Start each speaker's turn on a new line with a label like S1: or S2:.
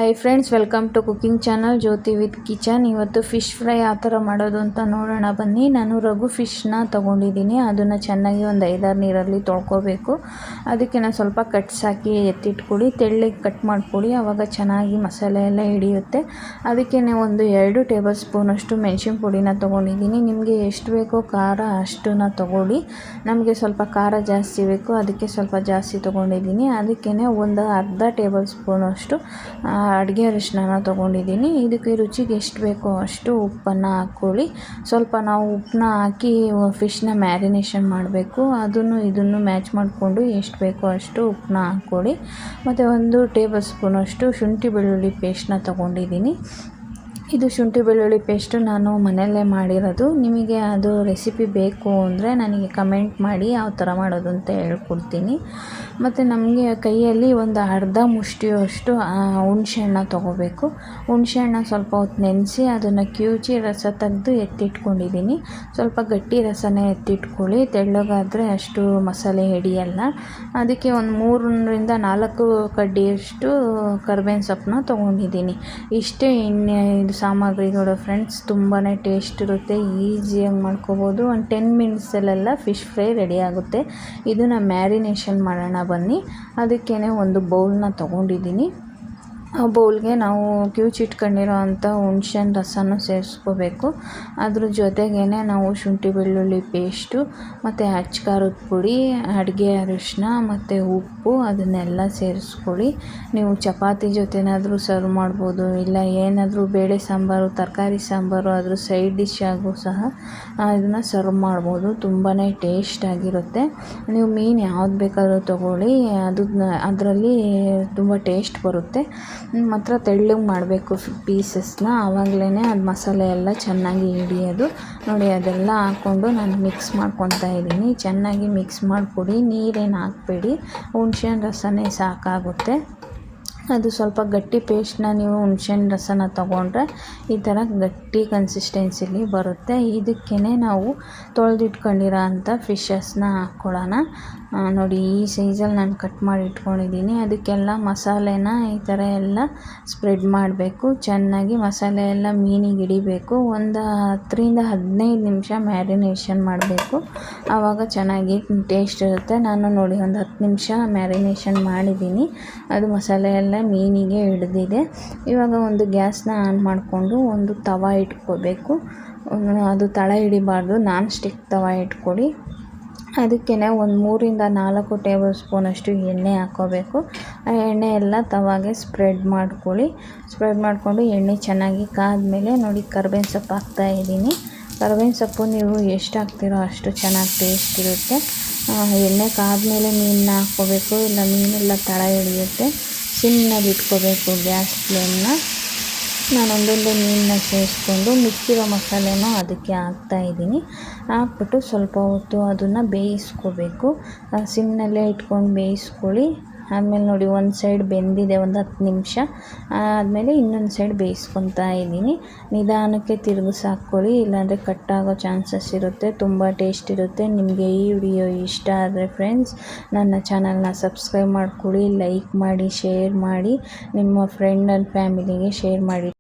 S1: Hi friends, welcome to cooking channel Jyothi with kitchen. ಇವತ್ತು fish fry ಯಾವ ಥರ ಮಾಡೋದು ಅಂತ ನೋಡೋಣ ಬನ್ನಿ. ನಾನು ರಘು ಫಿಶ್ನ ತೊಗೊಂಡಿದ್ದೀನಿ. ಅದನ್ನು ಚೆನ್ನಾಗಿ ಒಂದು 5-6 ನೀರಲ್ಲಿ ತೊಳ್ಕೊಬೇಕು. ಅದಕ್ಕೆ ನಾನು ಸ್ವಲ್ಪ ಕಟ್ಸ್ ಹಾಕಿ ಎತ್ತಿಟ್ಕೊಳ್ಳಿ, ತೆಳ್ಳಗೆ ಕಟ್ ಮಾಡ್ಕೊಳ್ಳಿ, ಆವಾಗ ಚೆನ್ನಾಗಿ ಮಸಾಲೆ ಎಲ್ಲ ಹಿಡಿಯುತ್ತೆ. ಅದಕ್ಕೆ ಒಂದು 2 ಟೇಬಲ್ ಸ್ಪೂನಷ್ಟು ಮೆಣಸಿನ ಪುಡಿನ ತೊಗೊಂಡಿದ್ದೀನಿ. ನಿಮಗೆ ಎಷ್ಟು ಬೇಕೋ ಖಾರ ಅಷ್ಟನ್ನ ತೊಗೊಳ್ಳಿ. ನಮಗೆ ಸ್ವಲ್ಪ ಖಾರ ಜಾಸ್ತಿ ಬೇಕು, ಅದಕ್ಕೆ ಸ್ವಲ್ಪ ಜಾಸ್ತಿ ತೊಗೊಂಡಿದ್ದೀನಿ. ಅದಕ್ಕೇ ಒಂದು ಅರ್ಧ ಟೇಬಲ್ ಸ್ಪೂನಷ್ಟು ಅಡುಗೆ ಅರಿಶಿನ ತೊಗೊಂಡಿದ್ದೀನಿ. ಇದಕ್ಕೆ ರುಚಿಗೆ ಎಷ್ಟು ಬೇಕೋ ಅಷ್ಟು ಉಪ್ಪನ್ನು ಹಾಕ್ಕೊಳ್ಳಿ. ಸ್ವಲ್ಪ ನಾವು ಉಪ್ಪನ್ನ ಹಾಕಿ ಫಿಶ್ನ ಮ್ಯಾರಿನೇಷನ್ ಮಾಡಬೇಕು. ಇದನ್ನು ಮ್ಯಾಚ್ ಮಾಡಿಕೊಂಡು ಎಷ್ಟು ಬೇಕೋ ಅಷ್ಟು ಉಪ್ಪನ್ನ ಹಾಕ್ಕೊಳ್ಳಿ. ಮತ್ತು 1 ಟೇಬಲ್ ಸ್ಪೂನಷ್ಟು ಶುಂಠಿ ಬೆಳ್ಳುಳ್ಳಿ ಪೇಸ್ಟ್ನ ತೊಗೊಂಡಿದ್ದೀನಿ. ಇದು ಶುಂಠಿ ಬೆಳ್ಳುಳ್ಳಿ ಪೇಸ್ಟು ನಾನು ಮನೆಯಲ್ಲೇ ಮಾಡಿರೋದು. ನಿಮಗೆ ಅದು ರೆಸಿಪಿ ಬೇಕು ಅಂದರೆ ನನಗೆ ಕಮೆಂಟ್ ಮಾಡಿ ಯಾವ ಥರ ಮಾಡೋದು ಅಂತ ಹೇಳ್ಕೊಡ್ತೀನಿ. ಮತ್ತು ನಮಗೆ ಕೈಯಲ್ಲಿ ಒಂದು ಅರ್ಧ ಮುಷ್ಟಿಯಷ್ಟು ಹುಣಸೆಹಣ್ಣ ತೊಗೋಬೇಕು. ಹುಣಸೆಹಣ್ಣ ಸ್ವಲ್ಪ ಹೊತ್ತು ನೆನೆಸಿ ಅದನ್ನು ಕಿವುಚಿ ರಸ ತೆಗೆದು ಎತ್ತಿಟ್ಕೊಂಡಿದ್ದೀನಿ. ಸ್ವಲ್ಪ ಗಟ್ಟಿ ರಸನೇ ಎತ್ತಿಟ್ಕೊಳ್ಳಿ, ತೆಳ್ಳಗಾದರೆ ಅಷ್ಟು ಮಸಾಲೆ ಹಿಡಿಯಲ್ಲ. ಅದಕ್ಕೆ ಒಂದು 3ರಿಂದ 4 ಕಡ್ಡಿಯಷ್ಟು ಕರಿಬೇವಿನ ಸೊಪ್ಪನ್ನ ತೊಗೊಂಡಿದ್ದೀನಿ. ಇಷ್ಟೇ ಇದು ಸಾಮಗ್ರಿಗಳು ಫ್ರೆಂಡ್ಸ್. ತುಂಬಾ ಟೇಸ್ಟ್ ಇರುತ್ತೆ, ಈಸಿಯಾಗಿ ಮಾಡ್ಕೋಬೋದು. ಒಂದು 10 ಮಿನಿಟ್ಸಲ್ಲೆಲ್ಲ ಫಿಶ್ ಫ್ರೈ ರೆಡಿ ಆಗುತ್ತೆ. ಇದನ್ನು ಮ್ಯಾರಿನೇಷನ್ ಮಾಡೋಣ ಬನ್ನಿ. ಅದಕ್ಕೇ ಒಂದು ಬೌಲ್ನ ತೊಗೊಂಡಿದ್ದೀನಿ. ಆ ಬೌಲ್ಗೆ ನಾವು ಕಿವುಚಿಟ್ಕೊಂಡಿರೋ ಅಂಥ ಹುಣ್ಸೆಹಣ್ಣು ರಸನೂ ಸೇರಿಸ್ಕೋಬೇಕು. ಅದ್ರ ಜೊತೆಗೇ ನಾವು ಶುಂಠಿ ಬೆಳ್ಳುಳ್ಳಿ ಪೇಸ್ಟು ಮತ್ತು ಅಚ್ಚ ಖಾರದ ಪುಡಿ, ಅಡುಗೆ ಅರಿಶಿನ ಮತ್ತು ಉಪ್ಪು ಅದನ್ನೆಲ್ಲ ಸೇರಿಸ್ಕೊಳ್ಳಿ. ನೀವು ಚಪಾತಿ ಜೊತೆನಾದರೂ ಸರ್ವ್ ಮಾಡ್ಬೋದು, ಇಲ್ಲ ಏನಾದರೂ ಬೇಳೆ ಸಾಂಬಾರು, ತರಕಾರಿ ಸಾಂಬಾರು ಅದ್ರ ಸೈಡ್ ಡಿಶ್ ಆಗು ಸಹ ಇದನ್ನು ಸರ್ವ್ ಮಾಡ್ಬೋದು. ತುಂಬಾ ಟೇಸ್ಟಾಗಿರುತ್ತೆ. ನೀವು ಮೀನು ಯಾವ್ದು ಬೇಕಾದರೂ ತೊಗೊಳ್ಳಿ, ಅದರಲ್ಲಿ ತುಂಬ ಟೇಸ್ಟ್ ಬರುತ್ತೆ. ಮಾತ್ರ ತೆಳ್ಳಗೆ ಮಾಡಬೇಕು ಪೀಸಸ್ನ, ಆವಾಗಲೇ ಅದು ಮಸಾಲೆ ಎಲ್ಲ ಚೆನ್ನಾಗಿ ಹಿಡಿಯೋದು. ನೋಡಿ, ಅದೆಲ್ಲ ಹಾಕ್ಕೊಂಡು ನಾನು ಮಿಕ್ಸ್ ಮಾಡ್ಕೊತಾ ಇದ್ದೀನಿ. ಚೆನ್ನಾಗಿ ಮಿಕ್ಸ್ ಮಾಡಿಕೊಡಿ, ನೀರೇನು ಹಾಕಬೇಡಿ, ಹುಣ್ಸೆಹಣ್ಣು ರಸನೇ ಸಾಕಾಗುತ್ತೆ. ಅದು ಸ್ವಲ್ಪ ಗಟ್ಟಿ ಪೇಸ್ಟ್ನ ನೀವು ಹುಣ್ಸೆಹಣ್ಣು ರಸನ ತೊಗೊಂಡ್ರೆ ಈ ಥರ ಗಟ್ಟಿ ಕನ್ಸಿಸ್ಟೆನ್ಸಿಲಿ ಬರುತ್ತೆ. ಇದಕ್ಕೇ ನಾವು ತೊಳೆದಿಟ್ಕೊಂಡಿರೋ ಅಂಥ ಫಿಶಸ್ನ ಹಾಕ್ಕೊಳ್ಳೋಣ. ನೋಡಿ, ಈ ಸೈಜಲ್ಲಿ ನಾನು ಕಟ್ ಮಾಡಿ ಇಟ್ಕೊಂಡಿದ್ದೀನಿ. ಅದಕ್ಕೆಲ್ಲ ಮಸಾಲೆನ ಈ ಥರ ಎಲ್ಲ ಸ್ಪ್ರೆಡ್ ಮಾಡಬೇಕು. ಚೆನ್ನಾಗಿ ಮಸಾಲೆ ಎಲ್ಲ ಮೀನಿಗೆ ಹಿಡಿಬೇಕು. ಒಂದು 10ರಿಂದ 15 ನಿಮಿಷ ಮ್ಯಾರಿನೇಷನ್ ಮಾಡಬೇಕು, ಆವಾಗ ಚೆನ್ನಾಗಿ ಟೇಸ್ಟ್ ಇರುತ್ತೆ. ನಾನು ನೋಡಿ ಒಂದು 10 ನಿಮಿಷ ಮ್ಯಾರಿನೇಷನ್ ಮಾಡಿದ್ದೀನಿ. ಅದು ಮಸಾಲೆ ಎಲ್ಲ ಮೀನಿಗೆ ಹಿಡಿದಿದೆ. ಇವಾಗ ಒಂದು ಗ್ಯಾಸ್ನ ಆನ್ ಮಾಡಿಕೊಂಡು ಒಂದು ತವ ಇಟ್ಕೋಬೇಕು. ಅದು ತಳ ಹಿಡಿಬಾರ್ದು, ನಾನ್ ಸ್ಟಿಕ್ ತವ ಇಟ್ಕೊಳ್ಳಿ. ಅದಕ್ಕೇ ಒಂದು 3ರಿಂದ 4 ಟೇಬಲ್ ಸ್ಪೂನಷ್ಟು ಎಣ್ಣೆ ಹಾಕ್ಕೋಬೇಕು. ಆ ಎಣ್ಣೆ ಎಲ್ಲ ತವಾಗೆ ಸ್ಪ್ರೆಡ್ ಮಾಡ್ಕೊಳ್ಳಿ. ಸ್ಪ್ರೆಡ್ ಮಾಡಿಕೊಂಡು ಎಣ್ಣೆ ಚೆನ್ನಾಗಿ ಕಾದ್ಮೇಲೆ ನೋಡಿ ಕರಿಬೇವಿನ ಸೊಪ್ಪು ಹಾಕ್ತಾಯಿದ್ದೀನಿ. ಕರಿಬೇವಿನ ಸೊಪ್ಪು ನೀವು ಎಷ್ಟು ಹಾಕ್ತೀರೋ ಅಷ್ಟು ಚೆನ್ನಾಗಿ ಟೇಸ್ಟ್ ಇರುತ್ತೆ. ಎಣ್ಣೆ ಕಾದ್ಮೇಲೆ ಮೀನನ್ನ ಹಾಕ್ಕೋಬೇಕು, ಇಲ್ಲ ಮೀನೆಲ್ಲ ತಳ ಹಿಡಿಯುತ್ತೆ. ಸಿಮ್ನಲ್ಲಿ ಇಟ್ಕೋಬೇಕು ಗ್ಯಾಸ್ ಫ್ಲೇಮ್ನ. ನಾನು ಒಂದೊಂದೇ ಮೀನನ್ನ ಸೇರಿಸ್ಕೊಂಡು ಮಿಕ್ಕಿರೋ ಮಸಾಲೆನೂ ಅದಕ್ಕೆ ಹಾಕ್ತಾಯಿದ್ದೀನಿ. ಹಾಕ್ಬಿಟ್ಟು ಸ್ವಲ್ಪ ಹೊತ್ತು ಅದನ್ನು ಬೇಯಿಸ್ಕೋಬೇಕು. ಸಿಮ್ನಲ್ಲೇ ಇಟ್ಕೊಂಡು ಬೇಯಿಸ್ಕೊಳ್ಳಿ. ಆದಮೇಲೆ ನೋಡಿ, ಒಂದು ಸೈಡ್ ಬೆಂದಿದೆ, ಒಂದು 10 ನಿಮಿಷ ಆದಮೇಲೆ ಇನ್ನೊಂದು ಸೈಡ್ ಬೇಯಿಸ್ಕೊತಾ ಇದ್ದೀನಿ. ನಿಧಾನಕ್ಕೆ ತಿರುಗಿಸಿ ಹಾಕ್ಕೊಳ್ಳಿ, ಇಲ್ಲಾಂದರೆ ಕಟ್ಟಾಗೋ ಚಾನ್ಸಸ್ ಇರುತ್ತೆ. ತುಂಬ ಟೇಸ್ಟ್ ಇರುತ್ತೆ. ನಿಮಗೆ ಈ ವಿಡಿಯೋ ಇಷ್ಟ ಆದರೆ ಫ್ರೆಂಡ್ಸ್ ನನ್ನ ಚಾನಲ್ನ ಸಬ್ಸ್ಕ್ರೈಬ್ ಮಾಡ್ಕೊಳ್ಳಿ, ಲೈಕ್ ಮಾಡಿ, ಶೇರ್ ಮಾಡಿ, ನಿಮ್ಮ ಫ್ರೆಂಡ್ ಆ್ಯಂಡ್ ಫ್ಯಾಮಿಲಿಗೆ ಶೇರ್ ಮಾಡಿ.